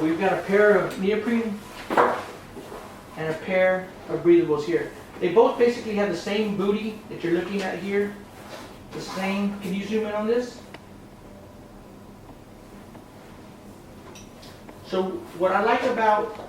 we've got a pair of neoprene and a pair of breathables here. They both basically have the same booty that you're looking at here. The same. Can you zoom in on this? So what I like about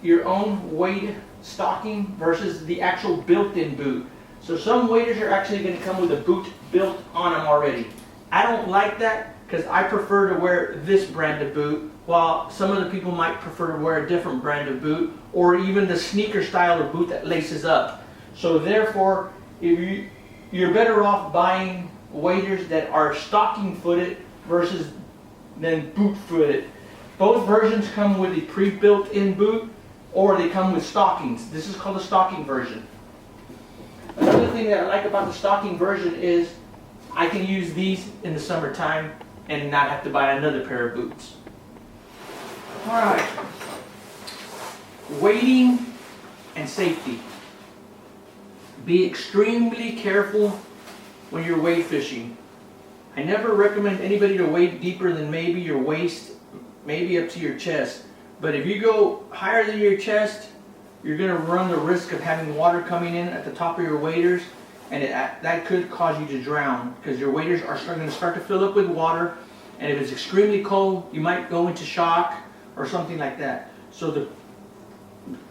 your own weight stocking versus the actual built-in boot. So some waders are actually going to come with a boot built on them already. I don't like that because I prefer to wear this brand of boot, while some other people might prefer to wear a different brand of boot, or even the sneaker style of boot that laces up. So therefore, if you're better off buying waders that are stocking footed versus than boot footed. Both versions come with a pre-built in boot, or they come with stockings. This is called the stocking version. Another thing that I like about the stocking version is I can use these in the summertime and not have to buy another pair of boots. Alright. Wading and safety. Be extremely careful when you're wade fishing. I never recommend anybody to wade deeper than maybe your waist, maybe up to your chest. But if you go higher than your chest, you're going to run the risk of having water coming in at the top of your waders, and that could cause you to drown because your waders are going to start to fill up with water, and if it's extremely cold, you might go into shock or something like that. So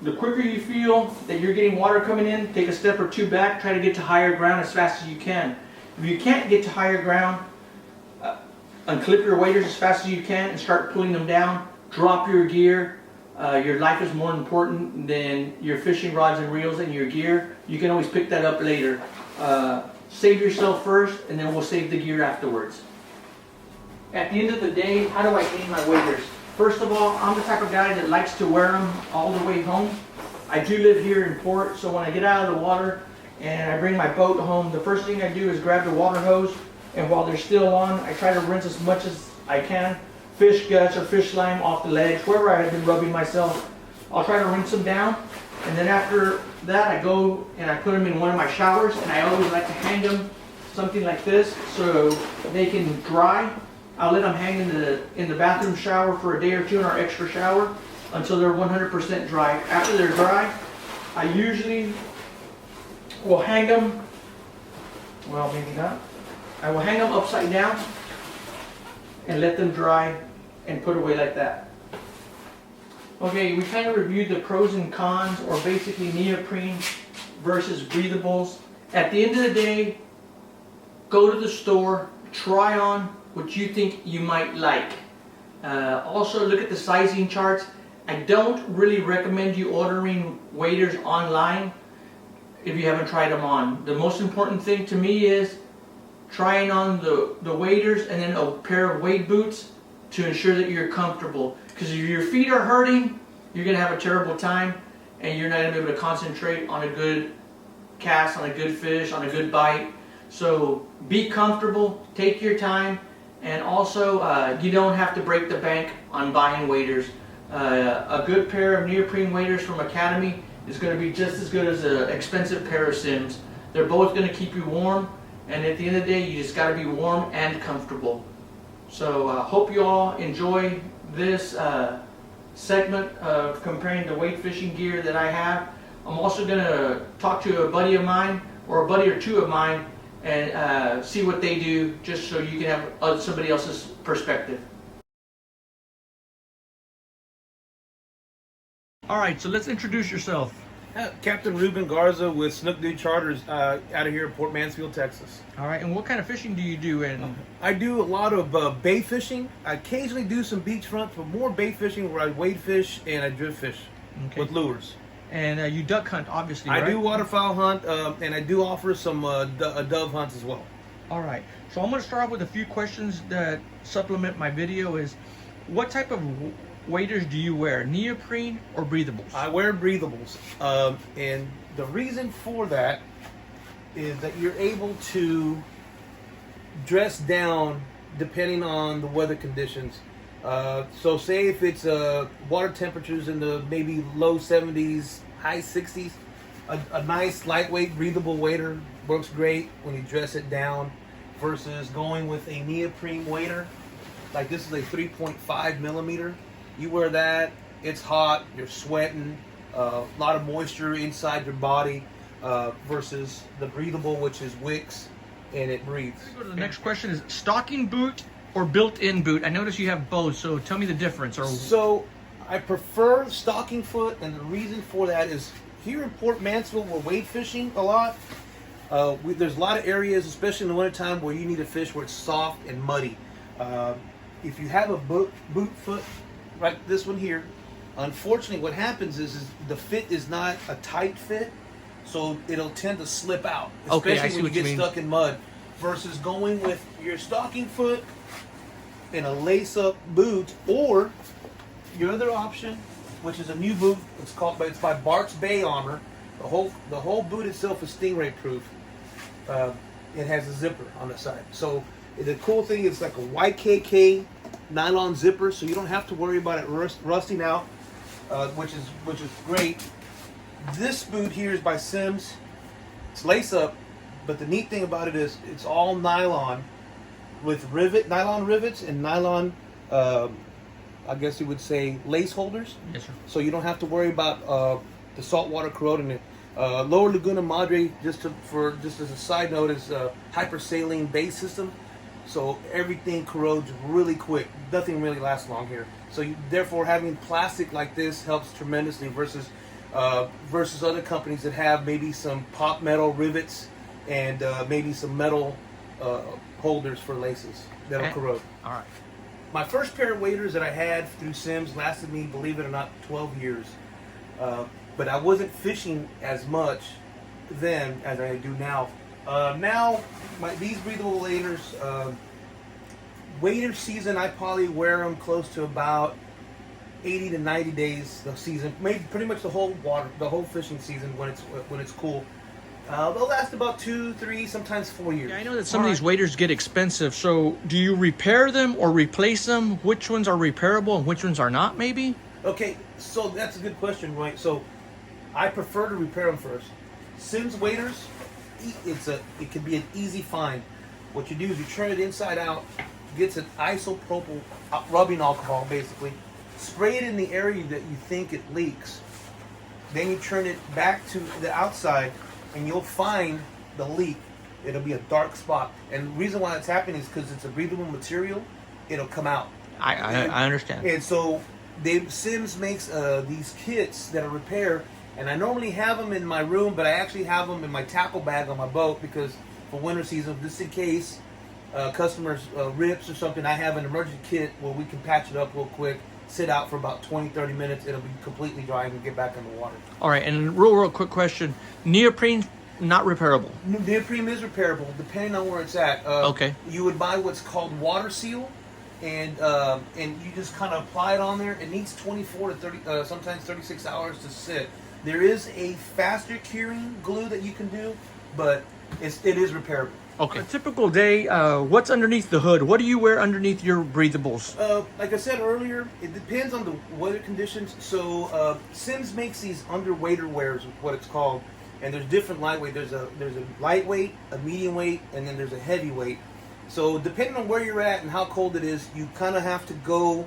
the quicker you feel that you're getting water coming in, take a step or two back, try to get to higher ground as fast as you can. If you can't get to higher ground, unclip your waders as fast as you can and start pulling them down. Drop your gear. Your life is more important than your fishing rods and reels and your gear. You can always pick that up later. Save yourself first, and then we'll save the gear afterwards. At the end of the day, how do I clean my waders? First of all, I'm the type of guy that likes to wear them all the way home. I do live here in port, so when I get out of the water and I bring my boat home, the first thing I do is grab the water hose, and while they're still on, I try to rinse as much as I can. Fish guts or fish slime off the legs, wherever I have been rubbing myself. I'll try to rinse them down, and then after that I go and I put them in one of my showers, and I always like to hang them something like this so they can dry. I'll let them hang in the bathroom shower for a day or two in our extra shower until they're 100% dry. After they're dry, I usually will hang them, well maybe not, I will hang them upside down and let them dry and put away like that. Okay, we kind of reviewed the pros and cons, or basically neoprene versus breathables. At the end of the day, go to the store, try on what you think you might like. Also look at the sizing charts. I don't really recommend you ordering waders online if you haven't tried them on. The most important thing to me is trying on the waders and then a pair of wade boots to ensure that you're comfortable. Because if your feet are hurting, you're going to have a terrible time, and you're not going to be able to concentrate on a good cast, on a good fish, on a good bite. So be comfortable, take your time, and also you don't have to break the bank on buying waders. A good pair of neoprene waders from Academy is going to be just as good as an expensive pair of Sims. They're both going to keep you warm, and at the end of the day, you just got to be warm and comfortable. So hope you all enjoy this segment of comparing the wade fishing gear that I have. I'm also going to talk to a buddy of mine, or a buddy or two of mine, and see what they do, just so you can have somebody else's perspective. All right, so let's introduce yourself. Captain Ruben Garza with Snook Charters out of here in Port Mansfield, Texas. All right, and what kind of fishing do you do? I do a lot of bait fishing. I occasionally do some beachfront, but more bait fishing where I wade fish and I drift fish with lures. And you duck hunt, obviously, right? I do waterfowl hunt, and I do offer some dove hunts as well. All right, so I'm going to start off with a few questions that supplement my video. Is what type of waders do you wear, neoprene or breathables? I wear breathables, and the reason for that is that you're able to dress down depending on the weather conditions. So say if it's water temperatures in the maybe low 70s, high 60s, a nice lightweight breathable wader works great when you dress it down versus going with a neoprene wader. like this is a 3.5 millimeter. You wear that, it's hot, you're sweating, a lot of moisture inside your body, versus the Breathable, which is wicks and it breathes. Go to the next question is stocking boot or built-in boot. I notice you have both, so tell me the difference. So I prefer stocking foot, and the reason for that is here in Port Mansfield, we're wade fishing a lot. There's a lot of areas, especially in the wintertime, where you need to fish where it's soft and muddy. If you have a boot foot, like this one here, unfortunately what happens is the fit is not a tight fit, so it'll tend to slip out, especially when you get stuck in mud, versus going with your stocking foot and a lace-up boot, or your other option, which is a new boot. It's by Bart's Bay Armor. The whole boot itself is stingray proof. It has a zipper on the side. So the cool thing is like a YKK nylon zipper, so you don't have to worry about it rusting out, which is great. This boot here is by Simms. It's lace up, but the neat thing about it is it's all nylon with nylon rivets and nylon, I guess you would say, lace holders. Yes, sir. So you don't have to worry about the saltwater corroding it. Lower Laguna Madre, just as a side note, is a hypersaline base system. So everything corrodes really quick. Nothing really lasts long here. So therefore, having plastic like this helps tremendously versus other companies that have maybe some pop metal rivets and maybe some metal holders for laces that'll corrode. All right. My first pair of waders that I had through Simms lasted me, believe it or not, 12 years. But I wasn't fishing as much then as I do now. Now, these Breathable waders, wader season, I probably wear them close to about 80 to 90 days of season, maybe pretty much the whole fishing season when it's cool. They'll last about 2, 3, sometimes 4 years. Yeah, I know that some of these waders get expensive. So do you repair them or replace them? Which ones are repairable and which ones are not, maybe? Okay, so that's a good question, right? So I prefer to repair them first. Simms waders, it can be an easy find. What you do is you turn it inside out, gets an isopropyl rubbing alcohol, basically. Spray it in the area that you think it leaks. Then you turn it back to the outside, and you'll find the leak. It'll be a dark spot. And the reason why it's happening is because it's a breathable material. It'll come out. I understand. And so Simms makes these kits that are repair, and I normally have them in my room, but I actually have them in my tackle bag on my boat because for winter season, just in case customers rips or something, I have an emergency kit where we can patch it up real quick, sit out for about 20-30 minutes, it'll be completely dry and get back in the water. All right, and real quick question. Neoprene not repairable? Neoprene is repairable depending on where it's at. Okay. You would buy what's called water seal, and you just kind of apply it on there. It needs 24 to 30, sometimes 36 hours to sit. There is a faster curing glue that you can do, but it is repairable. Okay. A typical day, what's underneath the hood? What do you wear underneath your breathables? Like I said earlier, it depends on the weather conditions. So Simms makes these underwater wears, what it's called, and there's different lightweight. There's a lightweight, a medium weight, and then there's a heavyweight. So depending on where you're at and how cold it is, you kind of have to go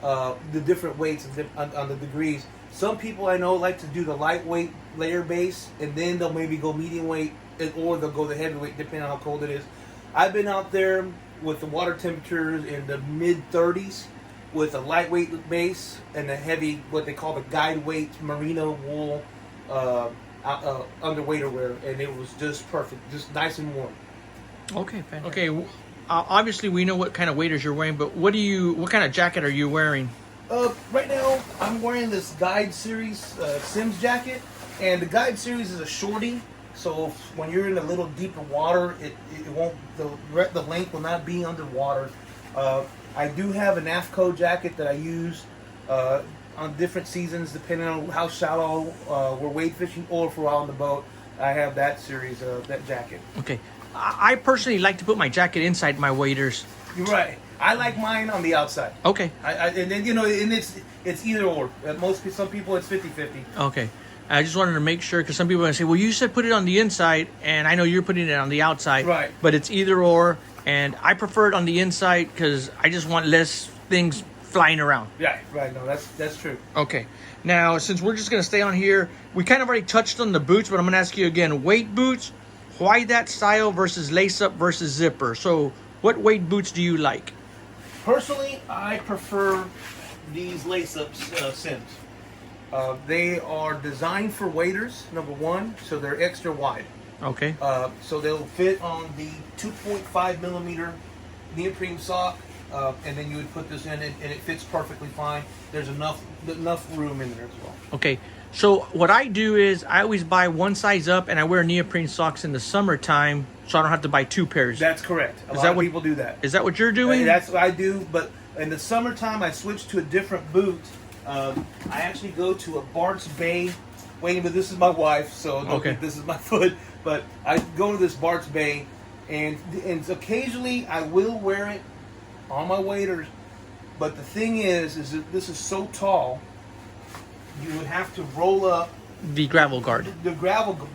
the different weights on the degrees. Some people I know like to do the lightweight layer base, and then they'll maybe go medium weight, or they'll go the heavyweight depending on how cold it is. I've been out there with the water temperatures in the mid-30s with a lightweight base and a heavy, what they call the guide weight merino wool underwater wear, and it was just perfect, just nice and warm. Okay, fantastic. Okay, obviously we know what kind of waders you're wearing, but what kind of jacket are you wearing? Right now I'm wearing this Guide Series Simms jacket, and the Guide Series is a shorty. So when you're in a little deeper water, it won't, the length will not be underwater. I do have an AFCO jacket that I use on different seasons, depending on how shallow we're wade fishing, or if we're out on the boat. I have that series, that jacket. Okay. I personally like to put my jacket inside my waders. You're right. I like mine on the outside. Okay. And then, and it's either or. Some people it's 50-50. Okay. I just wanted to make sure, because some people are going to say, well, you said put it on the inside, and I know you're putting it on the outside. Right. But it's either or. And I prefer it on the inside because I just want less things flying around. Yeah, right. No, that's true. Okay. Now, since we're just going to stay on here, we kind of already touched on the boots, but I'm going to ask you again. Weight boots, why that style versus lace-up versus zipper? So what weight boots do you like? Personally, I prefer these lace-up Sims. They are designed for waders, number one, so they're extra wide. Okay. So they'll fit on the 2.5 millimeter neoprene sock, and then you would put this in it, and it fits perfectly fine. There's enough room in there as well. Okay. So what I do is I always buy one size up, and I wear neoprene socks in the summertime, so I don't have to buy two pairs. That's correct. A lot of people do that. Is that what you're doing? That's what I do, but in the summertime, I switch to a different boot. I actually go to a Bart's Bay. Wait, but this is my wife, so don't think this is my foot. But I go to this Bart's Bay, and occasionally I will wear it on my waders. But the thing is that this is so tall, you would have to roll up the gravel guard. The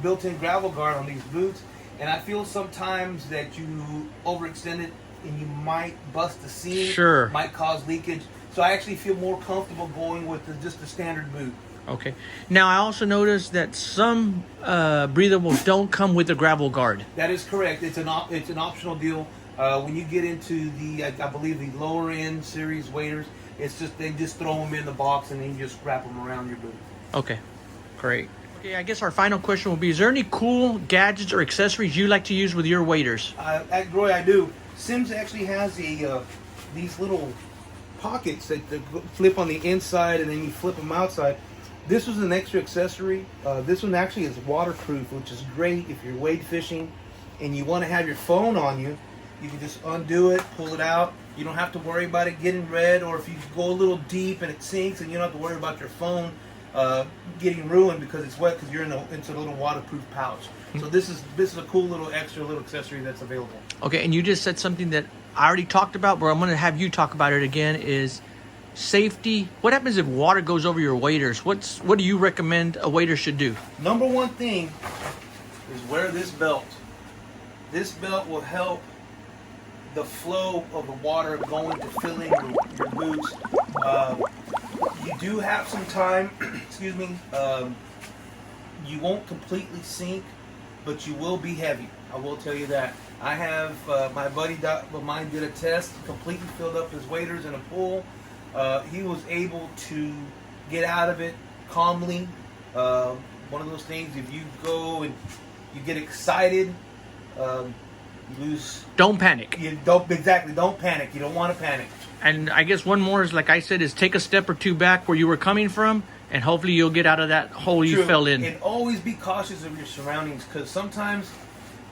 built-in gravel guard on these boots, and I feel sometimes that you overextend it and you might bust the seam. Sure. Might cause leakage. So I actually feel more comfortable going with just the standard boot. Okay. Now I also noticed that some breathables don't come with a gravel guard. That is correct. It's an optional deal. When you get into the, I believe the lower end series waders, it's just they just throw them in the box and then you just wrap them around your boot. Okay, great. Okay, I guess our final question will be: is there any cool gadgets or accessories you like to use with your waders? At Roy, I do. Sims actually has these little pockets that flip on the inside and then you flip them outside. This was an extra accessory. This one actually is waterproof, which is great if you're wade fishing and you want to have your phone on you. You can just undo it, pull it out. You don't have to worry about it getting red, or if you go a little deep and it sinks and you don't have to worry about your phone getting ruined because it's wet because you're it's a little waterproof pouch. So this is a cool little accessory that's available. Okay, and you just said something that I already talked about, but I'm going to have you talk about it again, is safety. What happens if water goes over your waders? What do you recommend a wader should do? Number one thing is wear this belt. This belt will help the flow of the water going to filling your boots. You do have some time, excuse me, you won't completely sink, but you will be heavy. I will tell you that. I have, my buddy of mine did a test, completely filled up his waders in a pool. He was able to get out of it calmly. One of those things, if you go and you get excited, you lose. Don't panic. Don't panic. You don't want to panic. And I guess one more is, like I said, is take a step or two back where you were coming from, and hopefully you'll get out of that hole you fell in. And always be cautious of your surroundings, because sometimes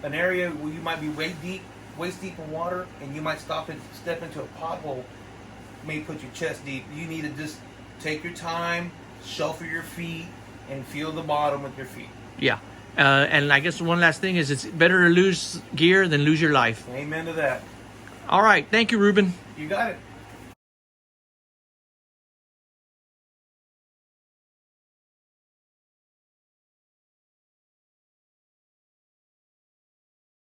an area where you might be waist deep in water, and you might step into a pothole, may put your chest deep. You need to just take your time, shuffle your feet, and feel the bottom with your feet. Yeah. And I guess one last thing is it's better to lose gear than lose your life. Amen to that. All right. Thank you, Ruben. You got it.